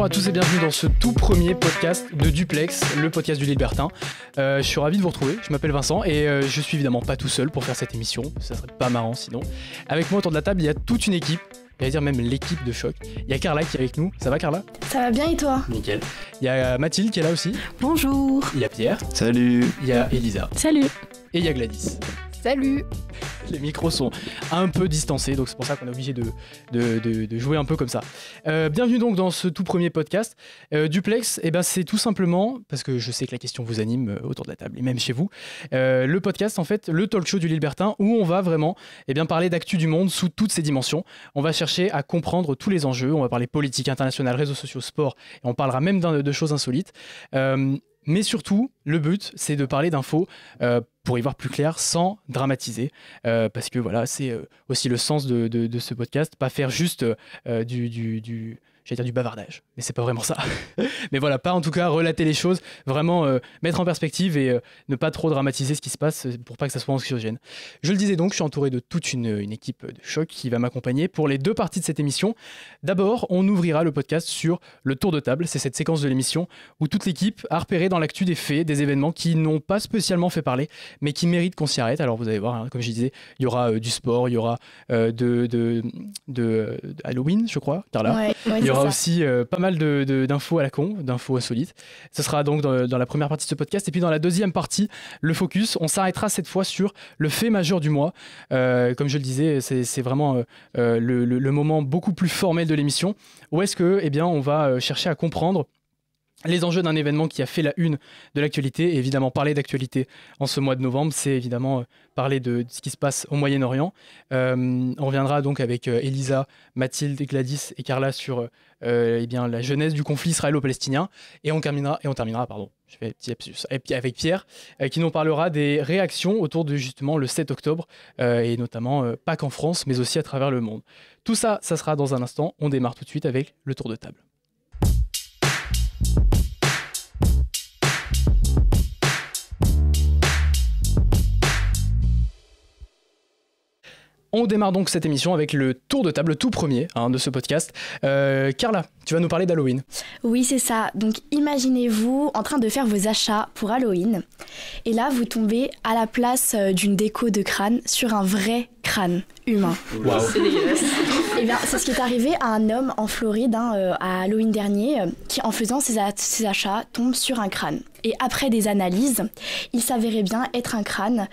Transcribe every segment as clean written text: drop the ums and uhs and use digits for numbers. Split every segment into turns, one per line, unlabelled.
Bonjour à tous et bienvenue dans ce tout premier podcast de Duplex, le podcast du Libertin. Je suis ravi de vous retrouver, je m'appelle Vincent et je suis évidemment pas tout seul pour faire cette émission, ça serait pas marrant sinon. Avec moi autour de la table, il y a toute une équipe, j'allais dire même l'équipe de choc. Il y a Carla qui est avec nous, ça va Carla ?
Ça va bien et toi ?
Nickel. Il y a Mathilde qui est là aussi.
Bonjour.
Il y a Pierre.
Salut.
Il y a Elisa.
Salut.
Et il y a Gladys.
Salut.
Les micros sont un peu distancés, donc c'est pour ça qu'on est obligé de jouer un peu comme ça. Bienvenue donc dans ce tout premier podcast. Duplex, c'est tout simplement, parce que je sais que la question vous anime autour de la table, et même chez vous, le podcast, en fait, le talk show du Libertin, où on va vraiment parler d'actu du monde sous toutes ses dimensions. On va chercher à comprendre tous les enjeux, on va parler politique, internationale, réseaux sociaux, sport, et on parlera même de choses insolites. Mais surtout, le but, c'est de parler d'infos pour y voir plus clair sans dramatiser. Parce que voilà, c'est aussi le sens de ce podcast, pas faire juste du bavardage. Mais c'est pas vraiment ça. Mais voilà, pas en tout cas relater les choses, vraiment mettre en perspective et ne pas trop dramatiser ce qui se passe pour pas que ça soit anxiogène. Je le disais donc, je suis entouré de toute une équipe de choc qui va m'accompagner pour les deux parties de cette émission. D'abord, on ouvrira le podcast sur le tour de table. C'est cette séquence de l'émission où toute l'équipe a repéré dans l'actu des faits, des événements qui n'ont pas spécialement fait parler, mais qui méritent qu'on s'y arrête. Alors vous allez voir, hein, comme je disais, il y aura du sport, il y aura de Halloween, je crois, Carla.
Ouais,
il y aura aussi pas mal d'infos à la con, d'infos insolites. Ce sera donc dans la première partie de ce podcast. Et puis dans la deuxième partie, le focus, on s'arrêtera cette fois sur le fait majeur du mois. Comme je le disais, c'est vraiment le moment beaucoup plus formel de l'émission, où est-ce que, on va chercher à comprendre les enjeux d'un événement qui a fait la une de l'actualité. Et évidemment, parler d'actualité en ce mois de novembre, c'est évidemment parler de ce qui se passe au Moyen-Orient. On reviendra donc avec Elisa, Mathilde, Gladys et Carla sur la genèse du conflit israélo-palestinien. Et on terminera, je fais un petit lapsus, avec Pierre, qui nous parlera des réactions autour de justement le 7 octobre, et notamment pas qu'en France, mais aussi à travers le monde. Tout ça, ça sera dans un instant. On démarre tout de suite avec le tour de table. On démarre donc cette émission avec le tour de table, tout premier de ce podcast. Carla, tu vas nous parler d'Halloween.
Oui, c'est ça. Donc imaginez-vous en train de faire vos achats pour Halloween. Et là, vous tombez à la place d'une déco de crâne sur un vrai crâne humain.
Wow.
C'est dégueulasse.
Et bien, c'est ce qui est arrivé à un homme en Floride à Halloween dernier qui, en faisant ses achats, tombe sur un crâne. Et après des analyses, il s'avérait bien être un crâne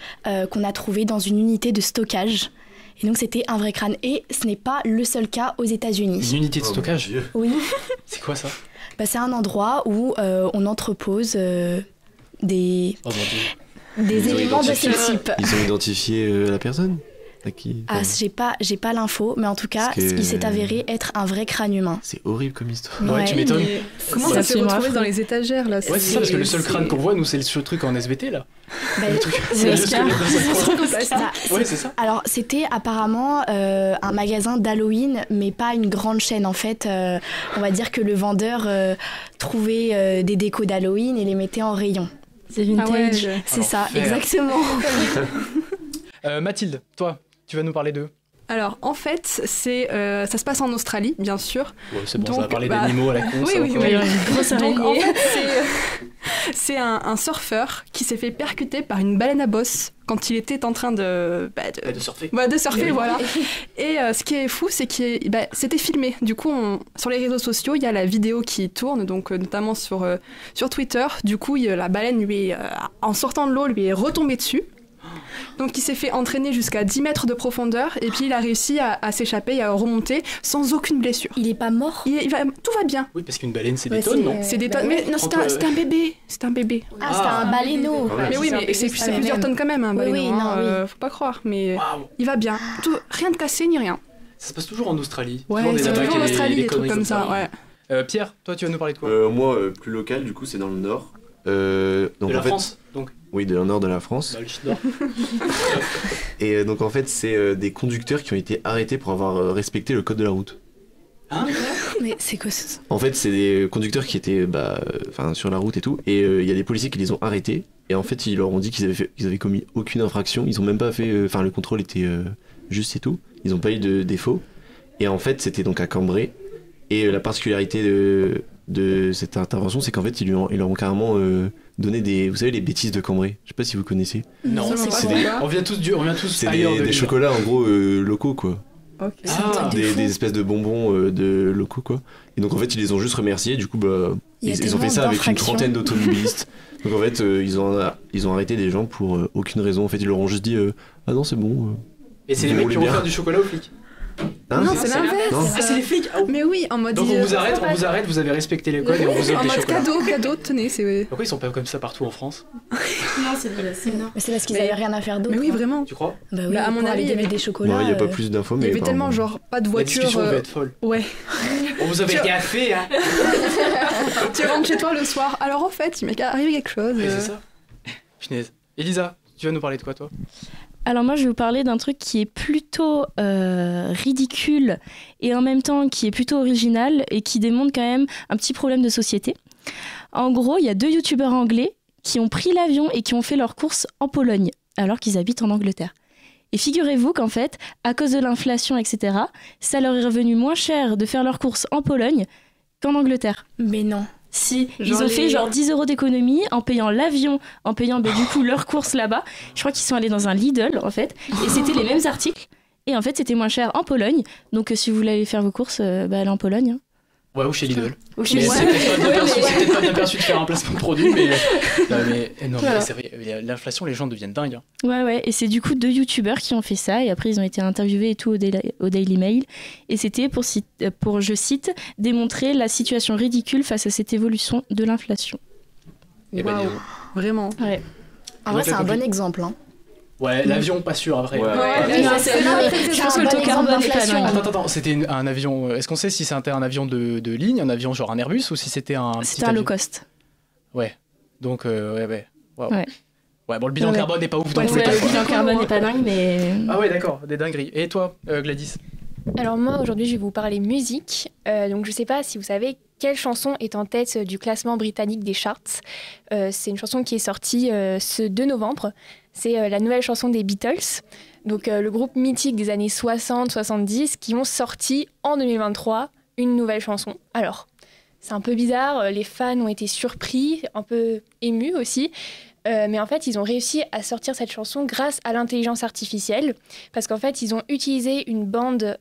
qu'on a trouvé dans une unité de stockage. Et donc c'était un vrai crâne. Et ce n'est pas le seul cas aux États-Unis.
Une unité de stockage ?
Oui.
C'est quoi ça ?
C'est un endroit où on entrepose des éléments de ce type.
Ils ont identifié la personne à qui...
J'ai pas l'info, mais en tout cas, il s'est avéré être un vrai crâne humain.
C'est horrible comme histoire.
Ouais, tu m'étonnes.
Comment ça s'est retrouvé dans les étagères là ?
Ouais, c'est ça, parce que le seul crâne qu'on voit, nous, c'est le truc en SVT là.
C'est
Ouais, c'est ça.
Alors, c'était apparemment un magasin d'Halloween, mais pas une grande chaîne. En fait, on va dire que le vendeur trouvait des décos d'Halloween et les mettait en rayon.
C'est vintage.
C'est ça, exactement.
Mathilde, toi, tu vas nous parler d'eux.
Alors, en fait, ça se passe en Australie, bien sûr.
Ouais, c'est bon,
donc,
ça va parler d'animaux à la con.
Oui.
Une grosse
Donc, en
araignée.
fait, c'est un surfeur qui s'est fait percuter par une baleine à bosse quand il était en train de
surfer.
De surfer, voilà. Et ce qui est fou, c'est que c'était filmé. Du coup, sur les réseaux sociaux, il y a la vidéo qui tourne, donc notamment sur Twitter. Du coup, la baleine, en sortant de l'eau, lui est retombée dessus. Donc il s'est fait entraîner jusqu'à 10 mètres de profondeur et puis il a réussi à s'échapper et à remonter sans aucune blessure.
Il est pas mort ?
Tout va bien.
Oui, parce qu'une baleine, c'est des tonnes, non ?
C'est des tonnes. Mais non, c'était un bébé. C'était un bébé.
Ah, c'était un baleineau.
Mais oui, mais c'est plusieurs tonnes quand même, un baleineau.
Oui, non,
faut pas croire. Mais il va bien. Rien de cassé ni rien.
Ça se passe toujours en Australie.
Ouais, c'est toujours en Australie, des trucs comme ça. Ouais.
Pierre, toi, tu vas nous parler de quoi ?
Moi, plus local, du coup, c'est dans le nord.
Donc, de la France, donc.
Oui, de le nord de la France.
Bah, le sud-nord.
Et donc en fait, c'est des conducteurs qui ont été arrêtés pour avoir respecté le code de la route.
Hein ?
Mais c'est quoi ça ?
En fait, c'est des conducteurs qui étaient sur la route et tout, et il y a des policiers qui les ont arrêtés. Et en fait, ils leur ont dit qu'ils avaient commis aucune infraction. Ils ont même pas fait. Le contrôle était juste et tout. Ils ont pas eu de défaut. Et en fait, c'était donc à Cambrai. Et la particularité de de cette intervention, c'est qu'en fait, ils leur ont carrément donné vous savez, les bêtises de Cambrai. Je sais pas si vous connaissez.
Non, on vient tous
c'est
ailleurs de
des
l'île.
chocolats en gros locaux quoi.
Ok.
Des espèces de bonbons de locaux quoi. Et donc en fait, ils les ont juste remerciés. Du coup, ils ont fait ça avec une trentaine d'automobilistes. Donc en fait, ils ont arrêté des gens pour aucune raison. En fait, ils leur ont juste dit ah non, c'est bon.
Et c'est les mecs qui ont offert du chocolat aux flics.
Hein
Non, c'est l'inverse.
Ah, c'est les flics.
Mais oui, en mode.
Donc on vous arrête, vous avez respecté les codes et on vous offre
En
des
mode
chocolats.
cadeau, tenez, c'est.
Pourquoi ils sont pas comme ça partout en France?
Non, c'est non.
Mais c'est parce qu'ils avaient rien à faire d'autre.
Mais oui, vraiment.
Tu crois?
Bah oui,
à mon
pour
avis,
aller
il y
donner
avait-
des chocolats.
Il n'y a pas plus d'infos,
Il
mais
y avait tellement,
apparemment.
genre, pas de
La
voiture.
discussion devait être folle.
Ouais.
On vous avait rien fait, hein.
Tu rentres chez toi le soir. Alors, en fait, il m'est arrivé quelque chose.
Ouais, c'est ça. Punaise. Elisa, tu vas nous parler de quoi, toi?
Alors moi, je vais vous parler d'un truc qui est plutôt ridicule et en même temps qui est plutôt original et qui démontre quand même un petit problème de société. En gros, il y a 2 youtubeurs anglais qui ont pris l'avion et qui ont fait leurs courses en Pologne alors qu'ils habitent en Angleterre. Et figurez-vous qu'en fait, à cause de l'inflation, etc., ça leur est revenu moins cher de faire leurs courses en Pologne qu'en Angleterre.
Mais non.
Si,
Genre
ils ont fait
les-
genre 10 € d'économie en payant l'avion, en payant du coup leurs courses là-bas. Je crois qu'ils sont allés dans un Lidl en fait, et c'était les mêmes articles. Et en fait, c'était moins cher en Pologne. Donc si vous voulez aller faire vos courses, allez en Pologne. Hein.
Ouais, ou chez Lidl.
Ou
Mais
chez
c'est peut-être pas bien perçu de faire un placement de produit, mais. Non,
Voilà.
mais c'est vrai, l'inflation, les gens deviennent dingues. Hein.
Ouais, et c'est du coup 2 youtubeurs qui ont fait ça, et après ils ont été interviewés et tout au Daily Mail. Et c'était pour, je cite, démontrer la situation ridicule face à cette évolution de l'inflation.
Eh ben,
Waouh.
dis donc.
Vraiment.
Ouais.
En vrai, c'est un
compliqué.
bon exemple. Hein.
Ouais, l'avion, pas sûr après.
Ouais.
Non, je pense que le taux carbone est pas dingue.
Attends, c'était un avion. Est-ce qu'on sait si c'était un avion de ligne, un avion genre un Airbus, ou si c'était un.
C'était un low cost.
Ouais. Donc, ouais. Waouh.
Ouais.
Ouais, bon, le bilan
Ouais.
carbone n'est pas ouf dans
Ouais,
tous les cas.
le bilan carbone n'est pas dingue, mais.
Ah ouais, d'accord, des dingueries. Et toi, Gladys?
Alors moi aujourd'hui je vais vous parler musique. Donc je sais pas si vous savez quelle chanson est en tête du classement britannique des charts. C'est une chanson qui est sortie ce 2 novembre. C'est la nouvelle chanson des Beatles. Donc le groupe mythique des années 60-70 qui ont sorti en 2023 une nouvelle chanson. Alors c'est un peu bizarre, les fans ont été surpris, un peu émus aussi. Mais en fait, ils ont réussi à sortir cette chanson grâce à l'intelligence artificielle, parce qu'en fait, ils ont utilisé une bande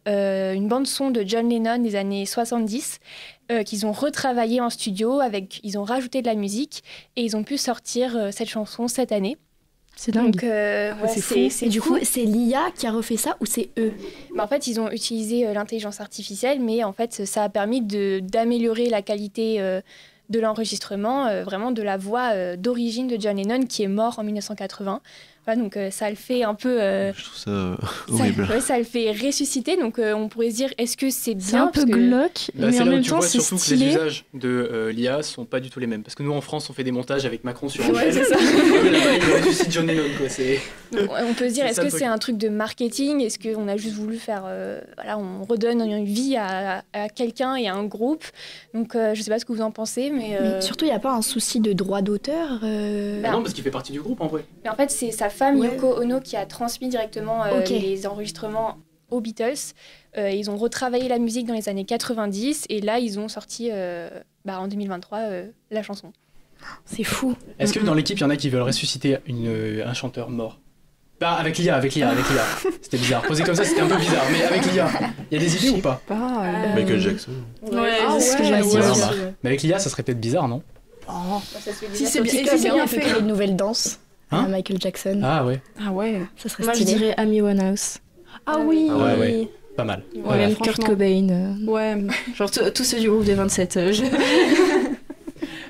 son de John Lennon des années 70, qu'ils ont retravaillé en studio, ils ont rajouté de la musique, et ils ont pu sortir cette chanson cette année.
C'est dingue.
Donc, ouais,
c'est fou.
Et du coup, c'est l'IA qui a refait ça ou c'est eux?
en fait, ils ont utilisé l'intelligence artificielle, mais en fait, ça a permis d'améliorer la qualité de l'enregistrement, vraiment de la voix d'origine de John Lennon qui est mort en 1980. Voilà, donc ça le fait un peu...
Je trouve ça horrible.
ça le fait ressusciter, donc on pourrait se dire, est-ce que c'est bien
C'est un peu
parce que-
glauque,
Bah,
mais
c'est
en
là où
même
tu
temps
vois
c'est
surtout que les
stylé.
usages de l'IA sont pas du tout les mêmes. Parce que nous en France, on fait des montages avec Macron sur
Ouais,
Angèle.
c'est ça.
Là-bas, il ressuscite John Lennon, quoi. C'est...
Donc, on peut se dire,
C'est
est-ce
ça, le
que
truc.
c'est un truc de marketing? Est-ce qu'on a juste voulu faire... voilà, on redonne une vie à quelqu'un et à un groupe. Donc je sais pas ce que vous en pensez, mais...
Mais surtout, il n'y a pas un souci de droit d'auteur
Bah,
Non, parce qu'il fait partie du groupe en vrai.
mais en fait, c'est sa femme,
Ouais.
Yoko Ono, qui a transmis directement
Ok.
les enregistrements aux Beatles. Ils ont retravaillé la musique dans les années 90 et là, ils ont sorti en 2023 la chanson.
C'est fou.
Est-ce que dans l'équipe, il y en a qui veulent ressusciter un chanteur mort? Bah, avec l'IA. C'était bizarre. Posé comme ça, c'était un peu bizarre. Mais avec l'IA, il y a des idées ou pas?
Michael Jackson.
Ouais,
Ah
c'est ce que
ouais,
j'allais
ouais,
dire.
ouais.
bah. Mais avec l'IA, ça serait peut-être bizarre, non?
Ça se fait
Si
déjà
c'est
sur
bien-
TikTok,
et si c'est
hein.
bien
On peut
fait.
créer une nouvelle danse
Hein
à Michael Jackson.
Ah ouais,
Ah ouais.
Ça serait
Moi je
stylé.
dirais Amy Winehouse.
Ah oui.
Ah ouais. Pas mal.
Ouais,
Voilà.
même Kurt
franchement.
Cobain.
Ouais.
Genre tous ceux du groupe des 27.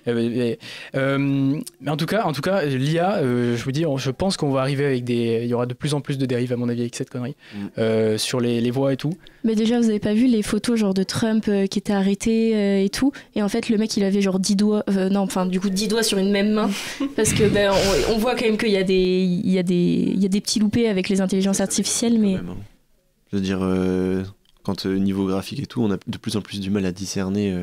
Mais en tout cas, l'IA, je vous dis, je pense qu'on va arriver avec il y aura de plus en plus de dérives à mon avis avec cette connerie sur les voix et tout.
Mais déjà, vous avez pas vu les photos genre de Trump qui était arrêté et tout. Et en fait, le mec, il avait genre 10 doigts. Non, enfin, du coup, 10 doigts sur une même main. Parce que on voit quand même qu'il y a des petits loupés avec les intelligences artificielles. Mais
Quand même, hein. Je veux dire, quand niveau graphique et tout, on a de plus en plus du mal à discerner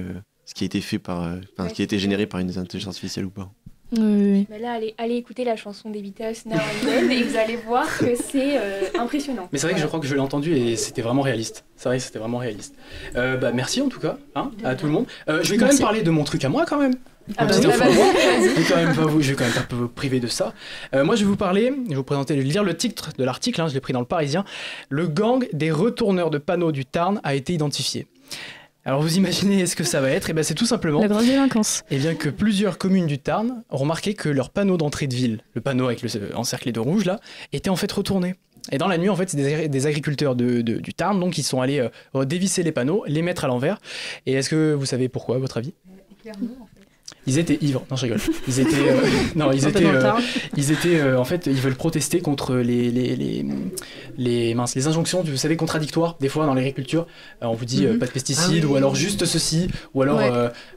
ce qui a été fait ce qui a été généré par une intelligence artificielle ou pas.
Oui.
Bah là, allez écouter la chanson des Beatles, Now and Then, et vous allez voir que c'est impressionnant.
Mais c'est vrai que je crois que je l'ai entendu et c'était vraiment réaliste. C'est vrai que c'était vraiment réaliste. Merci en tout cas à tout le monde. Je vais quand même parler de mon truc à moi quand même. Je vais quand même pas vous priver de ça. Moi je vais vous parler, je vais vous présenter, lire le titre de l'article, je l'ai pris dans le Parisien. Le gang des retourneurs de panneaux du Tarn a été identifié. Alors vous imaginez ce que ça va être? C'est tout simplement
la grosse délinquance.
Et bien que plusieurs communes du Tarn ont remarqué que leur panneau d'entrée de ville, le panneau avec le encerclé de rouge là, était en fait retourné. Et dans la nuit, en fait, c'est des agriculteurs du Tarn, donc ils sont allés dévisser les panneaux, les mettre à l'envers. Et est-ce que vous savez pourquoi, à votre avis?
Clairement, en fait.
Ils étaient ivres. Non, je rigole. Ils étaient en fait, ils veulent protester contre les injonctions, vous savez, contradictoires. Des fois, dans l'agriculture, on vous dit pas de pesticides, ou alors juste ceci, ou alors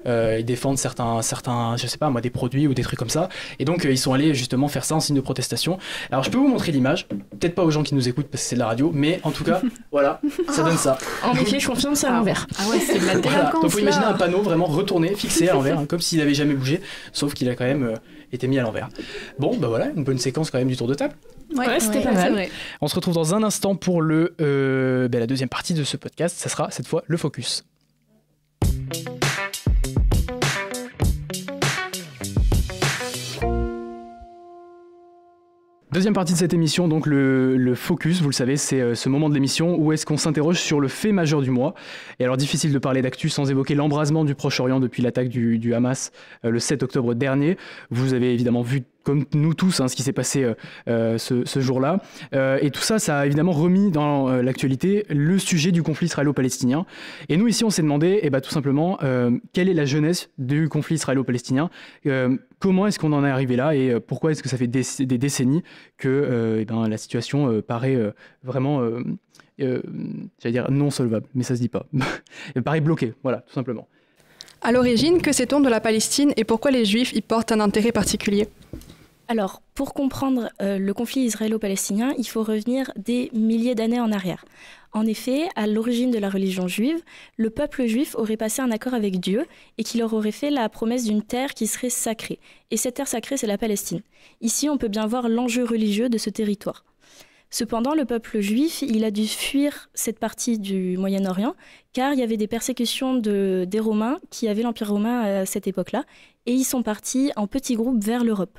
ils défendent certains, je sais pas moi, des produits ou des trucs comme ça. Et donc, ils sont allés justement faire ça en signe de protestation. Alors, je peux vous montrer l'image. Peut-être pas aux gens qui nous écoutent parce que c'est de la radio, mais en tout cas, voilà, ça donne ça.
En effet, je confirme, c'est à l'envers.
Ah ouais, c'est de la délinquance.
Donc, faut imaginer un panneau vraiment retourné, fixé à l'envers, comme s'il avait jamais bougé, sauf qu'il a quand même été mis à l'envers. Bon, voilà, une bonne séquence quand même du tour de table.
Ouais, c'était pas mal.
On se retrouve dans un instant pour la deuxième partie de ce podcast. Ça sera cette fois le focus. Deuxième partie de cette émission, donc le focus, vous le savez, c'est ce moment de l'émission où est-ce qu'on s'interroge sur le fait majeur du mois. Et alors difficile de parler d'actu sans évoquer l'embrasement du Proche-Orient depuis l'attaque du Hamas le 7 octobre dernier. Vous avez évidemment vu, comme nous tous, ce qui s'est passé ce jour-là. Et tout ça a évidemment remis dans l'actualité le sujet du conflit israélo-palestinien. Et nous, ici, on s'est demandé, tout simplement, quelle est la jeunesse du conflit israélo-palestinien, comment est-ce qu'on en est arrivé là et pourquoi est-ce que ça fait des décennies que la situation paraît vraiment, j'allais dire non solvable, mais ça se dit pas. Elle paraît bloquée, voilà, tout simplement.
À l'origine, que sait-on de la Palestine et pourquoi les Juifs y portent un intérêt particulier ?
Alors, pour comprendre le conflit israélo-palestinien, il faut revenir des milliers d'années en arrière. En effet, à l'origine de la religion juive, le peuple juif aurait passé un accord avec Dieu et qu'il leur aurait fait la promesse d'une terre qui serait sacrée. Et cette terre sacrée, c'est la Palestine. Ici, on peut bien voir l'enjeu religieux de ce territoire. Cependant, le peuple juif, il a dû fuir cette partie du Moyen-Orient car il y avait des persécutions des Romains qui avaient l'Empire romain à cette époque-là et ils sont partis en petits groupes vers l'Europe.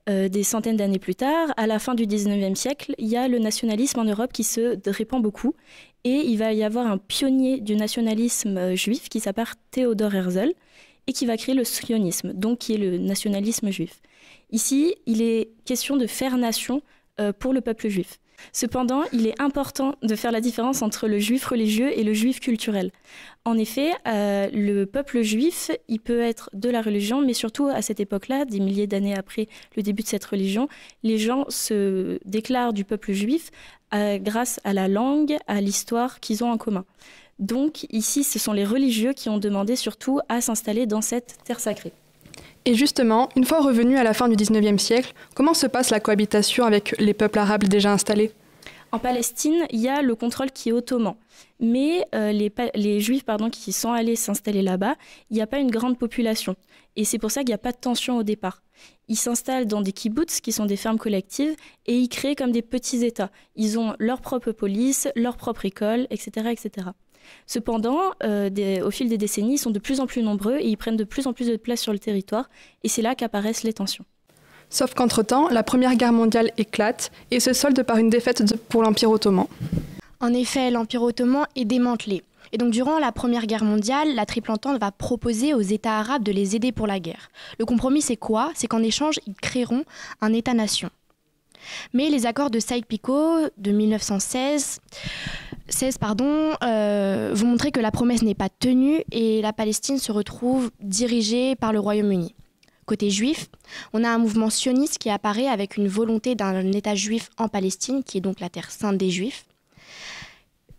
Des centaines d'années plus tard, à la fin du 19e siècle, il y a le nationalisme en Europe qui se répand beaucoup et il va y avoir un pionnier du nationalisme juif qui s'appelle Theodor Herzl et qui va créer le sionisme, donc qui est le nationalisme juif. Ici, il est question de faire nation pour le peuple juif. Cependant, il est important de faire la différence entre le juif religieux et le juif culturel. En effet, le peuple juif, il peut être de la religion, mais surtout à cette époque-là, des milliers d'années après le début de cette religion, les gens se déclarent du peuple juif grâce à la langue, à l'histoire qu'ils ont en commun. Donc ici, ce sont les religieux qui ont demandé surtout à s'installer dans cette terre sacrée.
Et justement, une fois revenus à la fin du 19e siècle, comment se passe la cohabitation avec les peuples arabes déjà installés ?
En Palestine, il y a le contrôle qui est ottoman. Mais les Juifs qui sont allés s'installer là-bas, il n'y a pas une grande population. Et c'est pour ça qu'il n'y a pas de tension au départ. Ils s'installent dans des kibbutz, qui sont des fermes collectives, et ils créent comme des petits États. Ils ont leur propre police, leur propre école, etc. etc. Cependant, au fil des décennies, ils sont de plus en plus nombreux et ils prennent de plus en plus de place sur le territoire. Et c'est là qu'apparaissent les tensions.
Sauf qu'entre-temps, la Première Guerre mondiale éclate et se solde par une défaite pour l'Empire ottoman.
En effet, l'Empire ottoman est démantelé. Et donc durant la Première Guerre mondiale, la Triple Entente va proposer aux États arabes de les aider pour la guerre. Le compromis, c'est quoi ? C'est qu'en échange, ils créeront un État-nation. Mais les accords de Sykes-Picot de 1916 vont montrer que la promesse n'est pas tenue et la Palestine se retrouve dirigée par le Royaume-Uni. Côté juif, on a un mouvement sioniste qui apparaît avec une volonté d'un État juif en Palestine, qui est donc la terre sainte des Juifs.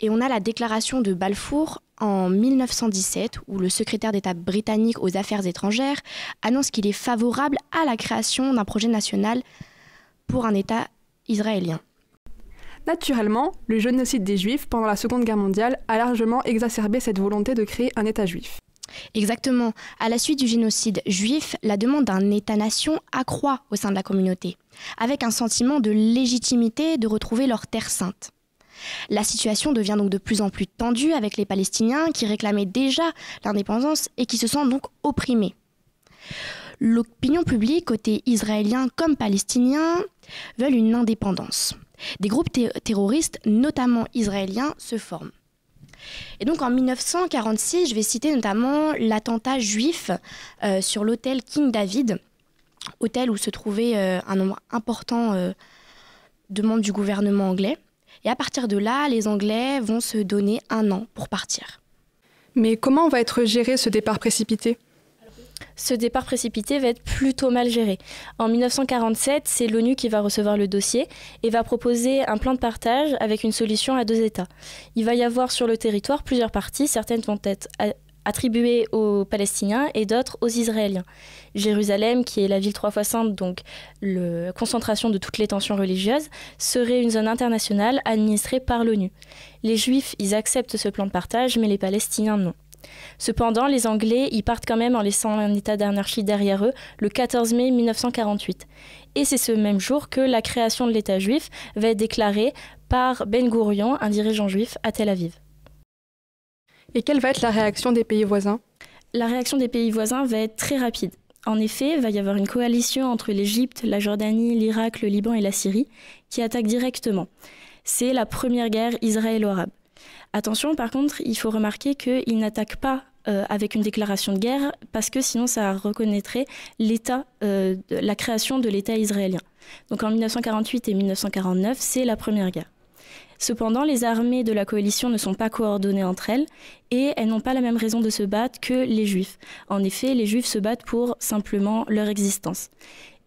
Et on a la déclaration de Balfour en 1917, où le secrétaire d'État britannique aux Affaires étrangères annonce qu'il est favorable à la création d'un projet national pour un État israélien.
Naturellement, le génocide des Juifs pendant la Seconde Guerre mondiale a largement exacerbé cette volonté de créer un État juif.
Exactement. À la suite du génocide juif, la demande d'un État-nation accroît au sein de la communauté, avec un sentiment de légitimité de retrouver leur terre sainte. La situation devient donc de plus en plus tendue avec les Palestiniens qui réclamaient déjà l'indépendance et qui se sentent donc opprimés. L'opinion publique, côté israélien comme palestinien, veulent une indépendance. Des groupes terroristes, notamment israéliens, se forment. Et donc en 1946, je vais citer notamment l'attentat juif sur l'hôtel King David, hôtel où se trouvait un nombre important de membres du gouvernement anglais. Et à partir de là, les Anglais vont se donner 1 an pour partir.
Mais comment va être géré ce départ précipité ?
Ce départ précipité va être plutôt mal géré. En 1947, c'est l'ONU qui va recevoir le dossier et va proposer un plan de partage avec une solution à 2 États. Il va y avoir sur le territoire plusieurs parties, certaines vont être attribuées aux Palestiniens et d'autres aux Israéliens. Jérusalem, qui est la ville 3 fois sainte, donc la concentration de toutes les tensions religieuses, serait une zone internationale administrée par l'ONU. Les Juifs, ils acceptent ce plan de partage, mais les Palestiniens non. Cependant, les Anglais y partent quand même en laissant un état d'anarchie derrière eux le 14 mai 1948. Et c'est ce même jour que la création de l'État juif va être déclarée par Ben Gourion, un dirigeant juif, à Tel Aviv.
Et quelle va être la réaction des pays voisins ?
La réaction des pays voisins va être très rapide. En effet, il va y avoir une coalition entre l'Égypte, la Jordanie, l'Irak, le Liban et la Syrie qui attaque directement. C'est la première guerre israélo-arabe. Attention, par contre, il faut remarquer qu'ils n'attaquent pas avec une déclaration de guerre parce que sinon ça reconnaîtrait la création de l'État israélien. Donc en 1948 et 1949, c'est la première guerre. Cependant, les armées de la coalition ne sont pas coordonnées entre elles et elles n'ont pas la même raison de se battre que les Juifs. En effet, les Juifs se battent pour simplement leur existence.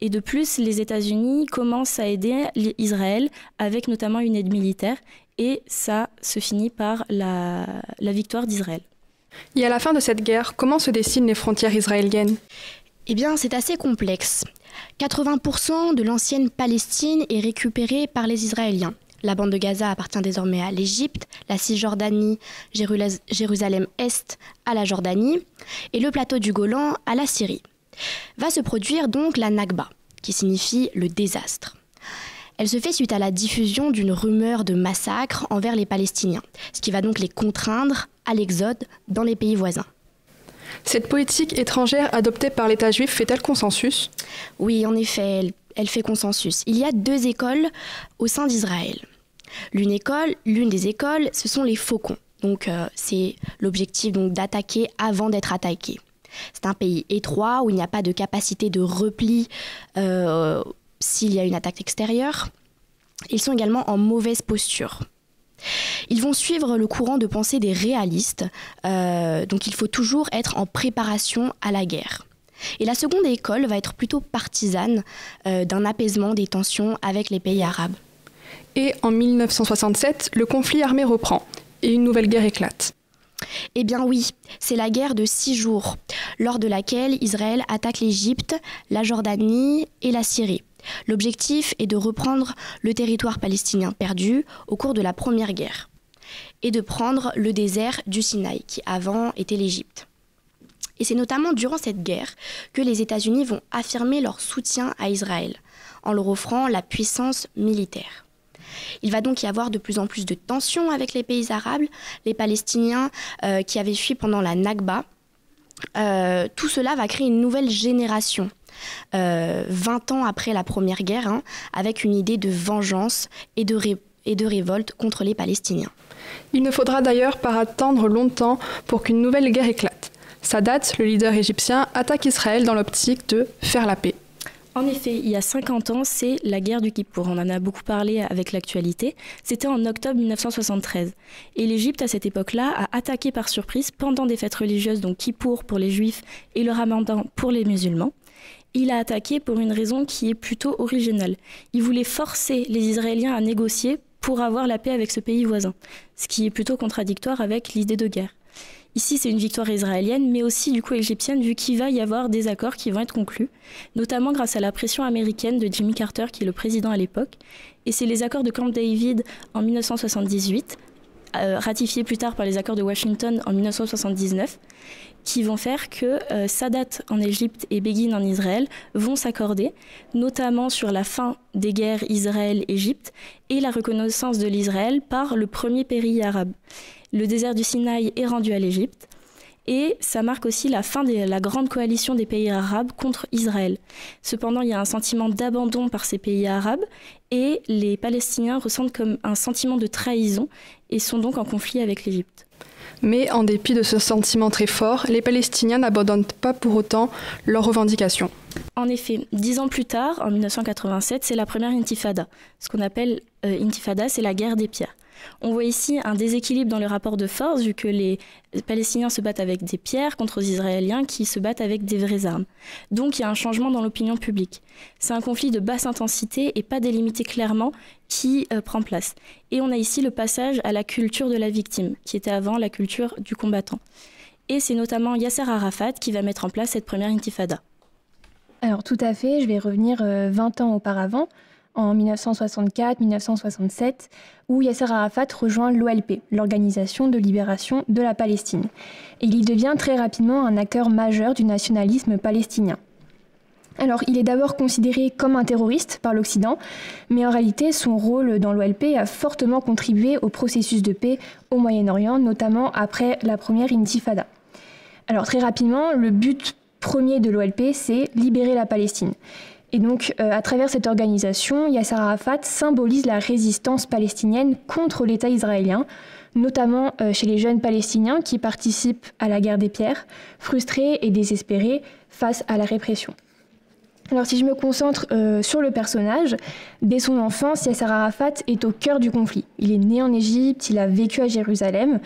Et de plus, les États-Unis commencent à aider Israël avec notamment une aide militaire et ça se finit par la victoire d'Israël.
Et à la fin de cette guerre, comment se dessinent les frontières israéliennes ?
Eh bien, c'est assez complexe. 80% de l'ancienne Palestine est récupérée par les Israéliens. La bande de Gaza appartient désormais à l'Égypte, la Cisjordanie, Jérusalem-Est à la Jordanie et le plateau du Golan à la Syrie. Va se produire donc la Nakba, qui signifie le désastre. Elle se fait suite à la diffusion d'une rumeur de massacre envers les Palestiniens, ce qui va donc les contraindre à l'exode dans les pays voisins.
Cette politique étrangère adoptée par l'État juif fait-elle consensus ?
Oui, en effet, elle fait consensus. Il y a 2 écoles au sein d'Israël. L'une des écoles, ce sont les faucons. Donc c'est l'objectif donc, d'attaquer avant d'être attaqué. C'est un pays étroit où il n'y a pas de capacité de repli s'il y a une attaque extérieure. Ils sont également en mauvaise posture. Ils vont suivre le courant de pensée des réalistes, donc il faut toujours être en préparation à la guerre. Et la seconde école va être plutôt partisane d'un apaisement des tensions avec les pays arabes.
Et en 1967, le conflit armé reprend et une nouvelle guerre éclate.
Eh bien oui, c'est la guerre de 6 jours, lors de laquelle Israël attaque l'Égypte, la Jordanie et la Syrie. L'objectif est de reprendre le territoire palestinien perdu au cours de la première guerre et de prendre le désert du Sinaï, qui avant était l'Égypte. Et c'est notamment durant cette guerre que les États-Unis vont affirmer leur soutien à Israël, en leur offrant la puissance militaire. Il va donc y avoir de plus en plus de tensions avec les pays arabes, les Palestiniens qui avaient fui pendant la Nakba. Tout cela va créer une nouvelle génération, 20 ans après la première guerre, avec une idée de vengeance et de révolte contre les Palestiniens.
Il ne faudra d'ailleurs pas attendre longtemps pour qu'une nouvelle guerre éclate. Sadat, le leader égyptien, attaque Israël dans l'optique de faire la paix.
En effet, il y a 50 ans, c'est la guerre du Kippour. On en a beaucoup parlé avec l'actualité. C'était en octobre 1973. Et l'Égypte, à cette époque-là, a attaqué par surprise pendant des fêtes religieuses, donc Kippour pour les Juifs et le Ramadan pour les musulmans. Il a attaqué pour une raison qui est plutôt originale. Il voulait forcer les Israéliens à négocier pour avoir la paix avec ce pays voisin, ce qui est plutôt contradictoire avec l'idée de guerre. Ici, c'est une victoire israélienne, mais aussi du coup égyptienne, vu qu'il va y avoir des accords qui vont être conclus, notamment grâce à la pression américaine de Jimmy Carter, qui est le président à l'époque. Et c'est les accords de Camp David en 1978, ratifiés plus tard par les accords de Washington en 1979, qui vont faire que Sadat en Égypte et Begin en Israël vont s'accorder, notamment sur la fin des guerres Israël-Égypte et la reconnaissance de l'Israël par le premier pays arabe. Le désert du Sinaï est rendu à l'Égypte. Et ça marque aussi la fin de la grande coalition des pays arabes contre Israël. Cependant, il y a un sentiment d'abandon par ces pays arabes et les Palestiniens ressentent comme un sentiment de trahison et sont donc en conflit avec l'Égypte.
Mais en dépit de ce sentiment très fort, les Palestiniens n'abandonnent pas pour autant leurs revendications.
En effet, 10 ans plus tard, en 1987, c'est la première intifada. Ce qu'on appelle intifada, c'est la guerre des pierres. On voit ici un déséquilibre dans le rapport de force, vu que les Palestiniens se battent avec des pierres contre les Israéliens qui se battent avec des vraies armes. Donc il y a un changement dans l'opinion publique. C'est un conflit de basse intensité et pas délimité clairement qui prend place. Et on a ici le passage à la culture de la victime, qui était avant la culture du combattant. Et c'est notamment Yasser Arafat qui va mettre en place cette première intifada.
Alors tout à fait, je vais revenir 20 ans auparavant, en 1964-1967, où Yasser Arafat rejoint l'OLP, l'Organisation de libération de la Palestine. Et il y devient très rapidement un acteur majeur du nationalisme palestinien. Alors, il est d'abord considéré comme un terroriste par l'Occident, mais en réalité, son rôle dans l'OLP a fortement contribué au processus de paix au Moyen-Orient, notamment après la première intifada. Alors, très rapidement, le but premier de l'OLP, c'est libérer la Palestine. Et donc, à travers cette organisation, Yasser Arafat symbolise la résistance palestinienne contre l'État israélien, notamment chez les jeunes Palestiniens qui participent à la guerre des pierres, frustrés et désespérés face à la répression. Alors, si je me concentre sur le personnage, dès son enfance, Yasser Arafat est au cœur du conflit. Il est né en Égypte, il a vécu à Jérusalem,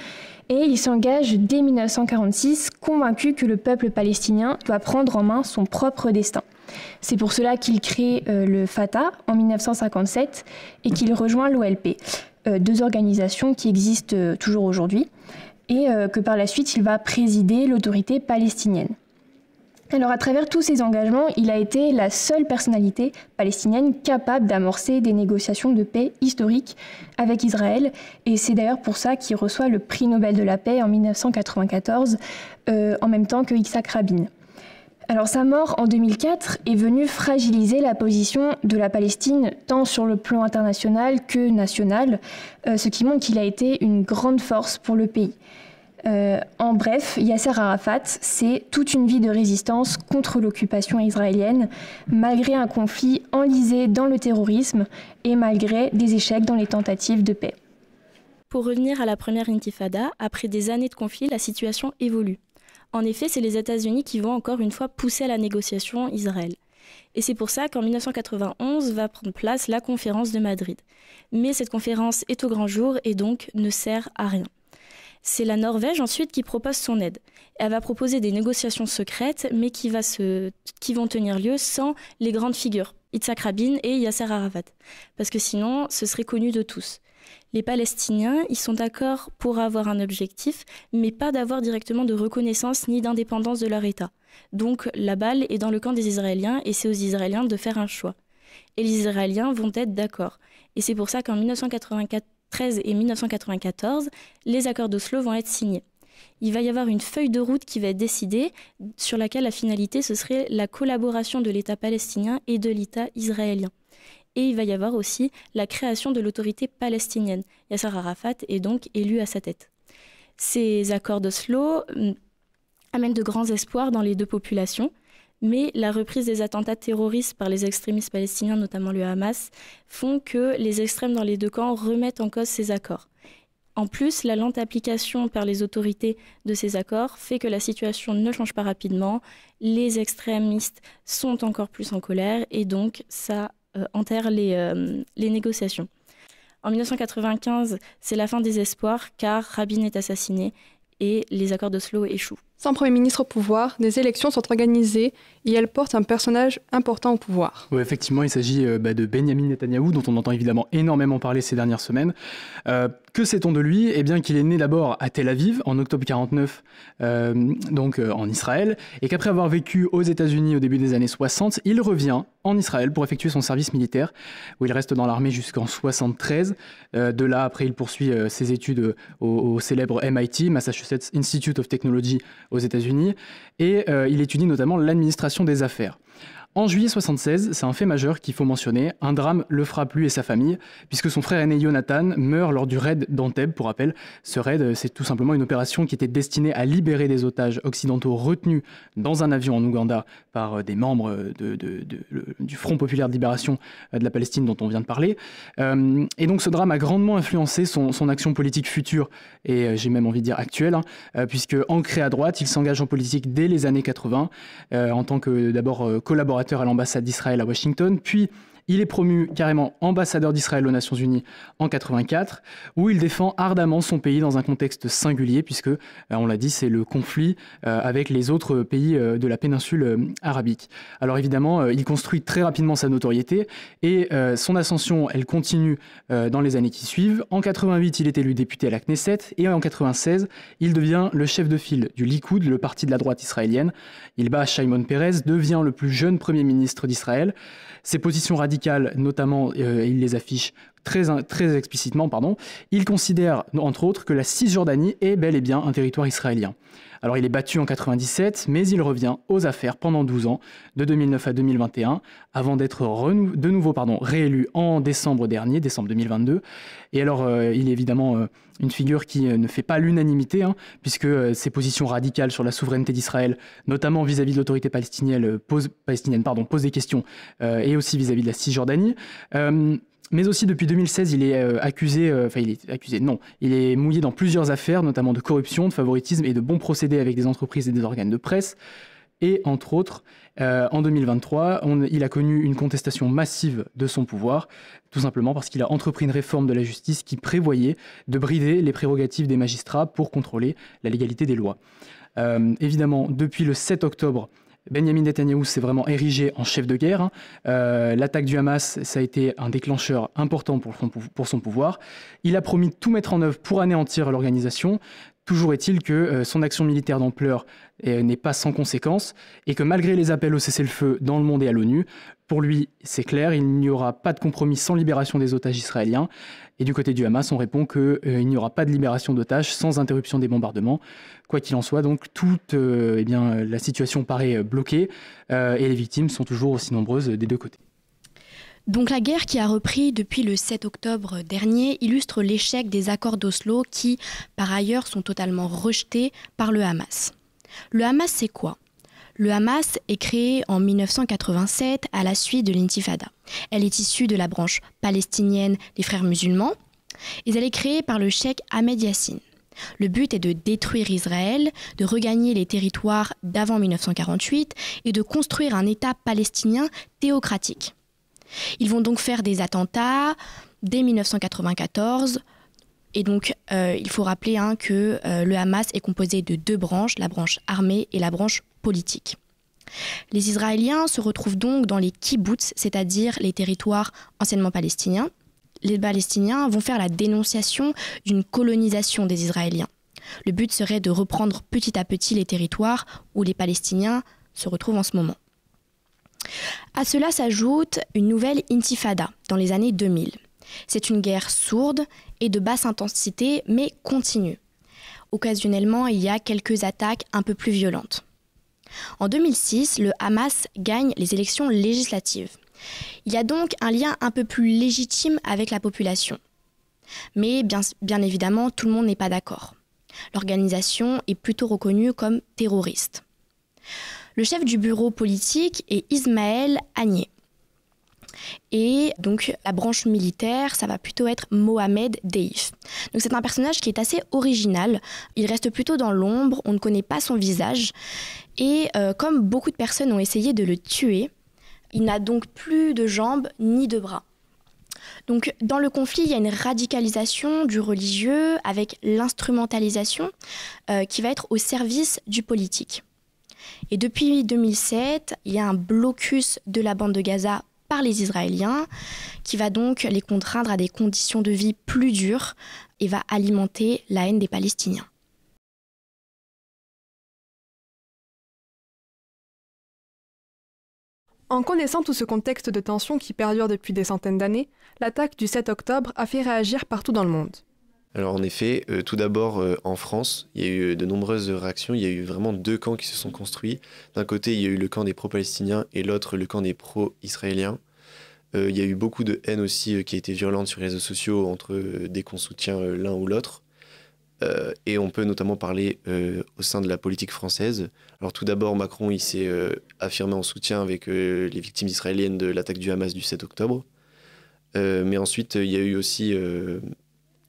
et il s'engage dès 1946, convaincu que le peuple palestinien doit prendre en main son propre destin. C'est pour cela qu'il crée le Fatah en 1957 et qu'il rejoint l'OLP, deux organisations qui existent toujours aujourd'hui, et que par la suite il va présider l'autorité palestinienne. Alors à travers tous ces engagements, il a été la seule personnalité palestinienne capable d'amorcer des négociations de paix historiques avec Israël, et c'est d'ailleurs pour ça qu'il reçoit le prix Nobel de la paix en 1994, en même temps que Yitzhak Rabin. Alors sa mort en 2004 est venue fragiliser la position de la Palestine tant sur le plan international que national, ce qui montre qu'il a été une grande force pour le pays. En bref, Yasser Arafat, c'est toute une vie de résistance contre l'occupation israélienne, malgré un conflit enlisé dans le terrorisme et malgré des échecs dans les tentatives de paix.
Pour revenir à la première intifada, après des années de conflit, la situation évolue. En effet, c'est les États-Unis qui vont encore une fois pousser à la négociation Israël. Et c'est pour ça qu'en 1991 va prendre place la conférence de Madrid. Mais cette conférence est au grand jour et donc ne sert à rien. C'est la Norvège ensuite qui propose son aide. Elle va proposer des négociations secrètes, mais qui vont tenir lieu sans les grandes figures, Yitzhak Rabin et Yasser Arafat. Parce que sinon, ce serait connu de tous. Les Palestiniens, ils sont d'accord pour avoir un objectif, mais pas d'avoir directement de reconnaissance ni d'indépendance de leur État. Donc la balle est dans le camp des Israéliens et c'est aux Israéliens de faire un choix. Et les Israéliens vont être d'accord. Et c'est pour ça qu'en 1993 et 1994, les accords d'Oslo vont être signés. Il va y avoir une feuille de route qui va être décidée, sur laquelle la finalité, ce serait la collaboration de l'État palestinien et de l'État israélien. Et il va y avoir aussi la création de l'autorité palestinienne. Yasser Arafat est donc élu à sa tête. Ces accords d'Oslo amènent de grands espoirs dans les deux populations, mais la reprise des attentats terroristes par les extrémistes palestiniens, notamment le Hamas, font que les extrêmes dans les deux camps remettent en cause ces accords. En plus, la lente application par les autorités de ces accords fait que la situation ne change pas rapidement, les extrémistes sont encore plus en colère et donc ça enterre les négociations. En 1995, c'est la fin des espoirs car Rabin est assassiné et les accords d'Oslo échouent.
Sans Premier ministre au pouvoir, des élections sont organisées et elles portent un personnage important au pouvoir.
Oui, effectivement, il s'agit de Benyamin Netanyahou, dont on entend évidemment énormément parler ces dernières semaines, Que sait-on de lui ? Eh bien qu'il est né d'abord à Tel Aviv en octobre 49, en Israël, et qu'après avoir vécu aux États-Unis au début des années 60, il revient en Israël pour effectuer son service militaire, où il reste dans l'armée jusqu'en 73. De là, après, il poursuit ses études au célèbre MIT, Massachusetts Institute of Technology aux États-Unis, et il étudie notamment l'administration des affaires. En juillet 76, c'est un fait majeur qu'il faut mentionner, un drame le frappe lui et sa famille, puisque son frère aîné Jonathan meurt lors du raid d'Entebbe. Pour rappel, ce raid, c'est tout simplement une opération qui était destinée à libérer des otages occidentaux retenus dans un avion en Ouganda par des membres du Front populaire de libération de la Palestine dont on vient de parler. Et donc ce drame a grandement influencé son action politique future, et j'ai même envie de dire actuelle, puisque ancré à droite, il s'engage en politique dès les années 80, en tant que d'abord collaborateur à l'ambassade d'Israël à Washington, puis il est promu carrément ambassadeur d'Israël aux Nations Unies en 84, où il défend ardemment son pays dans un contexte singulier, puisque, on l'a dit, c'est le conflit avec les autres pays de la péninsule arabique. Alors évidemment, il construit très rapidement sa notoriété, et son ascension, elle continue dans les années qui suivent. En 88, il est élu député à la Knesset, et en 96, il devient le chef de file du Likoud, le parti de la droite israélienne. Il bat Shimon Peres, devient le plus jeune premier ministre d'Israël. Ses positions radicales, notamment, il les affiche très explicitement. Il considère, entre autres, que la Cisjordanie est bel et bien un territoire israélien. Alors il est battu en 97, mais il revient aux affaires pendant 12 ans, de 2009 à 2021, avant d'être de nouveau réélu en décembre 2022. Et alors, il est évidemment une figure qui ne fait pas l'unanimité, puisque ses positions radicales sur la souveraineté d'Israël, notamment vis-à-vis de l'autorité palestinienne, posent des questions, et aussi vis-à-vis de la Cisjordanie. Mais aussi, depuis 2016, il est il est mouillé dans plusieurs affaires, notamment de corruption, de favoritisme et de bons procédés avec des entreprises et des organes de presse. Et entre autres, en 2023, il a connu une contestation massive de son pouvoir, tout simplement parce qu'il a entrepris une réforme de la justice qui prévoyait de brider les prérogatives des magistrats pour contrôler la légalité des lois. Évidemment, depuis le 7 octobre, Benyamin Netanyahou s'est vraiment érigé en chef de guerre. L'attaque du Hamas, ça a été un déclencheur important pour son pouvoir. Il a promis de tout mettre en œuvre pour anéantir l'organisation. Toujours est-il que son action militaire d'ampleur n'est pas sans conséquences et que malgré les appels au cessez-le-feu dans le monde et à l'ONU, pour lui, c'est clair, il n'y aura pas de compromis sans libération des otages israéliens. Et du côté du Hamas, on répond qu'il n'y aura pas de libération d'otages sans interruption des bombardements. Quoi qu'il en soit, donc, la situation paraît bloquée et les victimes sont toujours aussi nombreuses des deux côtés.
Donc la guerre qui a repris depuis le 7 octobre dernier illustre l'échec des accords d'Oslo qui, par ailleurs, sont totalement rejetés par le Hamas. Le Hamas, c'est quoi ? Le Hamas est créé en 1987 à la suite de l'Intifada. Elle est issue de la branche palestinienne des Frères musulmans et elle est créée par le cheikh Ahmed Yassine. Le but est de détruire Israël, de regagner les territoires d'avant 1948 et de construire un État palestinien théocratique. Ils vont donc faire des attentats dès 1994. Et donc, il faut rappeler que le Hamas est composé de deux branches, la branche armée et la branche politique. Les Israéliens se retrouvent donc dans les kibboutz, c'est-à-dire les territoires anciennement palestiniens. Les Palestiniens vont faire la dénonciation d'une colonisation des Israéliens. Le but serait de reprendre petit à petit les territoires où les Palestiniens se retrouvent en ce moment. À cela s'ajoute une nouvelle intifada dans les années 2000. C'est une guerre sourde et de basse intensité, mais continue. Occasionnellement, il y a quelques attaques un peu plus violentes. En 2006, le Hamas gagne les élections législatives. Il y a donc un lien un peu plus légitime avec la population. Mais bien évidemment, tout le monde n'est pas d'accord. L'organisation est plutôt reconnue comme terroriste. Le chef du bureau politique est Ismaël Haniyeh. Et donc la branche militaire, ça va plutôt être Mohamed Deif. Donc c'est un personnage qui est assez original. Il reste plutôt dans l'ombre, on ne connaît pas son visage. Et comme beaucoup de personnes ont essayé de le tuer, il n'a donc plus de jambes ni de bras. Donc dans le conflit, il y a une radicalisation du religieux avec l'instrumentalisation qui va être au service du politique. Et depuis 2007, il y a un blocus de la bande de Gaza par les Israéliens qui va donc les contraindre à des conditions de vie plus dures et va alimenter la haine des Palestiniens.
En connaissant tout ce contexte de tension qui perdure depuis des centaines d'années, l'attaque du 7 octobre a fait réagir partout dans le monde.
Alors en effet, tout d'abord en France, il y a eu de nombreuses réactions, il y a eu vraiment 2 camps qui se sont construits. D'un côté, il y a eu le camp des pro-palestiniens et l'autre, le camp des pro-israéliens. Il y a eu beaucoup de haine aussi qui a été violente sur les réseaux sociaux dès qu'on soutient l'un ou l'autre. Et on peut notamment parler au sein de la politique française. Alors tout d'abord, Macron il s'est affirmé en soutien avec les victimes israéliennes de l'attaque du Hamas du 7 octobre. Mais ensuite, il y a eu aussi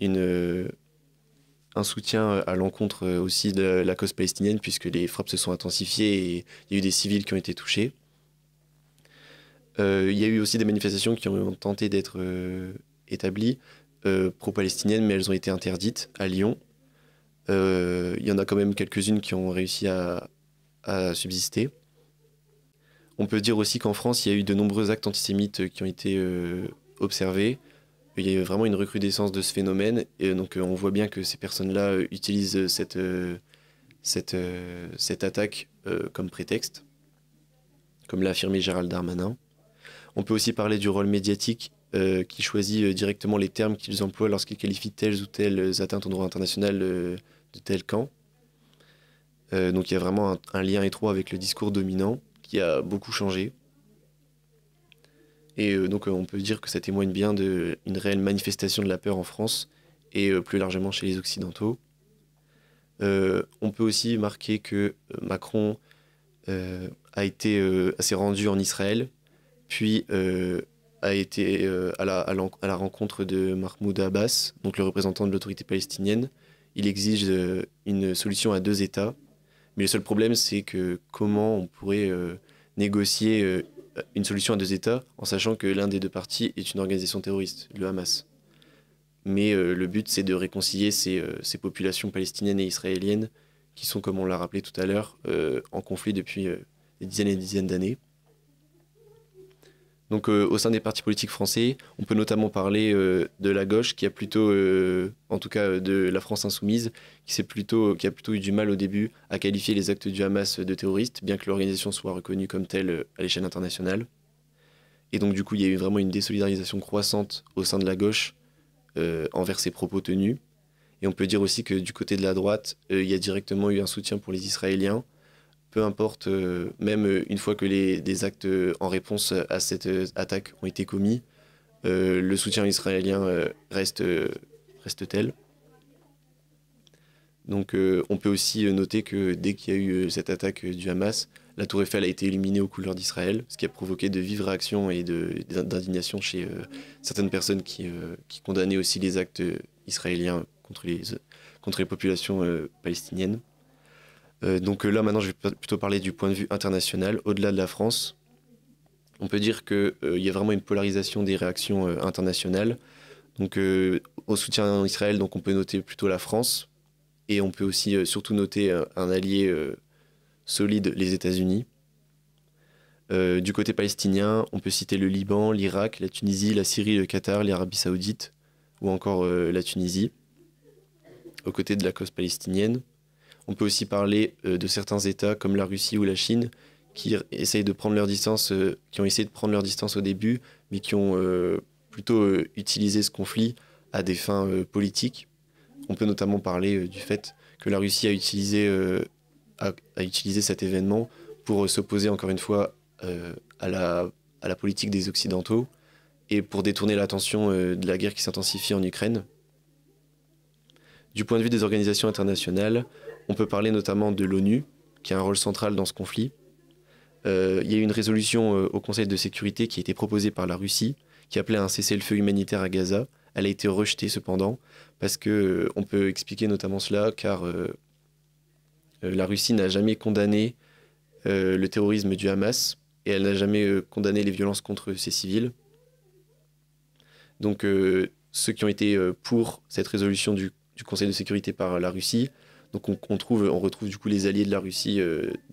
un soutien à l'encontre aussi de la cause palestinienne, puisque les frappes se sont intensifiées et il y a eu des civils qui ont été touchés. Il y a eu aussi des manifestations qui ont tenté d'être établies pro-palestiniennes, mais elles ont été interdites à Lyon. Il y en a quand même quelques-unes qui ont réussi à subsister. On peut dire aussi qu'en France, il y a eu de nombreux actes antisémites qui ont été observés. Il y a eu vraiment une recrudescence de ce phénomène. Et donc on voit bien que ces personnes-là utilisent cette attaque comme prétexte, comme l'a affirmé Gérald Darmanin. On peut aussi parler du rôle médiatique qui choisit directement les termes qu'ils emploient lorsqu'ils qualifient telles ou telles atteintes au droit international de tel camp. Donc il y a vraiment un lien étroit avec le discours dominant qui a beaucoup changé. Et donc on peut dire que ça témoigne bien d'une réelle manifestation de la peur en France et plus largement chez les Occidentaux. On peut aussi marquer que Macron s'est rendu en Israël, puis a été à la rencontre de Mahmoud Abbas, donc le représentant de l'autorité palestinienne. Il exige une solution à 2 États. Mais le seul problème, c'est que comment on pourrait négocier une solution à 2 États en sachant que l'un des 2 parties est une organisation terroriste, le Hamas. Mais le but, c'est de réconcilier ces populations palestiniennes et israéliennes qui sont, comme on l'a rappelé tout à l'heure, en conflit depuis des dizaines et des dizaines d'années. Donc au sein des partis politiques français, on peut notamment parler de la gauche qui a plutôt, en tout cas de la France insoumise, qui a plutôt eu du mal au début à qualifier les actes du Hamas de terroristes, bien que l'organisation soit reconnue comme telle à l'échelle internationale. Et donc du coup, il y a eu vraiment une désolidarisation croissante au sein de la gauche envers ces propos tenus. Et on peut dire aussi que du côté de la droite, il y a directement eu un soutien pour les Israéliens, peu importe, même une fois que des actes en réponse à cette attaque ont été commis, le soutien israélien reste tel. Donc on peut aussi noter que dès qu'il y a eu cette attaque du Hamas, la Tour Eiffel a été illuminée aux couleurs d'Israël, ce qui a provoqué de vives réactions et d'indignation chez certaines personnes qui condamnaient aussi les actes israéliens contre les populations palestiniennes. Donc là, maintenant, je vais plutôt parler du point de vue international. Au-delà de la France, on peut dire qu'il y a vraiment une polarisation des réactions internationales. Donc au soutien en Israël, donc, on peut noter plutôt la France. Et on peut aussi surtout noter un allié solide, les États-Unis. Du côté palestinien, on peut citer le Liban, l'Irak, la Tunisie, la Syrie, le Qatar, l'Arabie Saoudite ou encore la Tunisie. Aux côtés de la cause palestinienne, on peut aussi parler de certains États comme la Russie ou la Chine qui essayent de prendre leur distance, qui ont essayé de prendre leur distance au début, mais qui ont plutôt utilisé ce conflit à des fins politiques. On peut notamment parler du fait que la Russie a utilisé cet événement pour s'opposer encore une fois à la politique des Occidentaux et pour détourner l'attention de la guerre qui s'intensifie en Ukraine. Du point de vue des organisations internationales, on peut parler notamment de l'ONU, qui a un rôle central dans ce conflit. Il y a eu une résolution au Conseil de sécurité qui a été proposée par la Russie, qui appelait à un cessez-le-feu humanitaire à Gaza. Elle a été rejetée cependant, parce qu'on peut expliquer notamment cela, car la Russie n'a jamais condamné le terrorisme du Hamas, et elle n'a jamais condamné les violences contre ses civils. Donc ceux qui ont été pour cette résolution du Conseil de sécurité par la Russie, donc on retrouve du coup les alliés de la Russie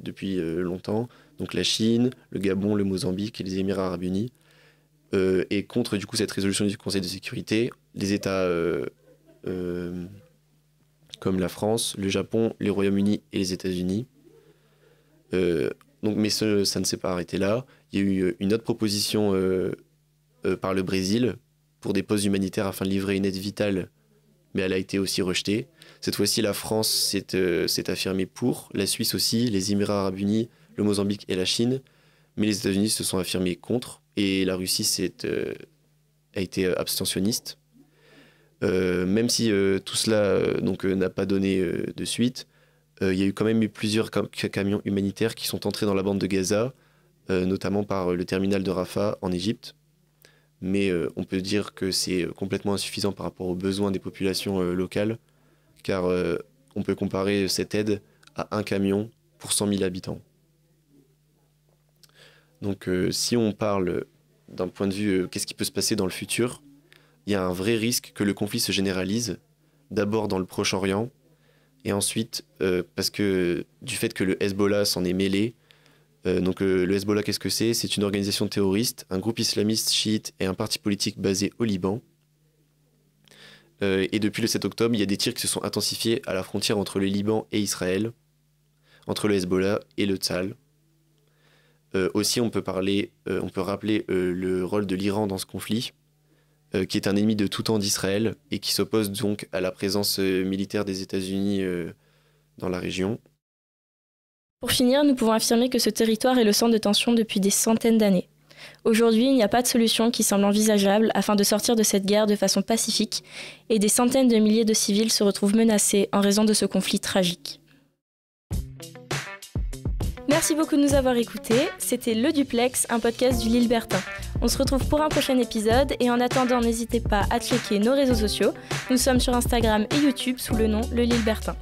depuis longtemps, donc la Chine, le Gabon, le Mozambique et les Émirats arabes unis. Et contre du coup cette résolution du Conseil de sécurité, les États comme la France, le Japon, les Royaumes-Unis et les États-Unis. Mais ça ne s'est pas arrêté là. Il y a eu une autre proposition par le Brésil pour des pauses humanitaires afin de livrer une aide vitale, mais elle a été aussi rejetée. Cette fois-ci, la France s'est affirmée pour, la Suisse aussi, les Émirats arabes unis, le Mozambique et la Chine, mais les États-Unis se sont affirmés contre, et la Russie a été abstentionniste. Même si tout cela n'a pas donné de suite, il y a eu quand même plusieurs camions humanitaires qui sont entrés dans la bande de Gaza, notamment par le terminal de Rafah en Égypte. Mais on peut dire que c'est complètement insuffisant par rapport aux besoins des populations locales, car on peut comparer cette aide à un camion pour 100 000 habitants. Donc si on parle d'un point de vue qu'est-ce qui peut se passer dans le futur, il y a un vrai risque que le conflit se généralise, d'abord dans le Proche-Orient, et ensuite parce que du fait que le Hezbollah s'en est mêlé. Le Hezbollah, qu'est-ce que c'est ? C'est une organisation terroriste, un groupe islamiste chiite et un parti politique basé au Liban. Et depuis le 7 octobre, il y a des tirs qui se sont intensifiés à la frontière entre le Liban et Israël, entre le Hezbollah et le Tzal. Aussi, on peut rappeler le rôle de l'Iran dans ce conflit, qui est un ennemi de tout temps d'Israël et qui s'oppose donc à la présence militaire des États-Unis dans la région.
Pour finir, nous pouvons affirmer que ce territoire est le centre de tension depuis des centaines d'années. Aujourd'hui, il n'y a pas de solution qui semble envisageable afin de sortir de cette guerre de façon pacifique, et des centaines de milliers de civils se retrouvent menacés en raison de ce conflit tragique. Merci beaucoup de nous avoir écoutés. C'était Le Duplex, un podcast du Lilbertin. On se retrouve pour un prochain épisode, et en attendant, n'hésitez pas à checker nos réseaux sociaux. Nous sommes sur Instagram et YouTube sous le nom Le Lilbertin.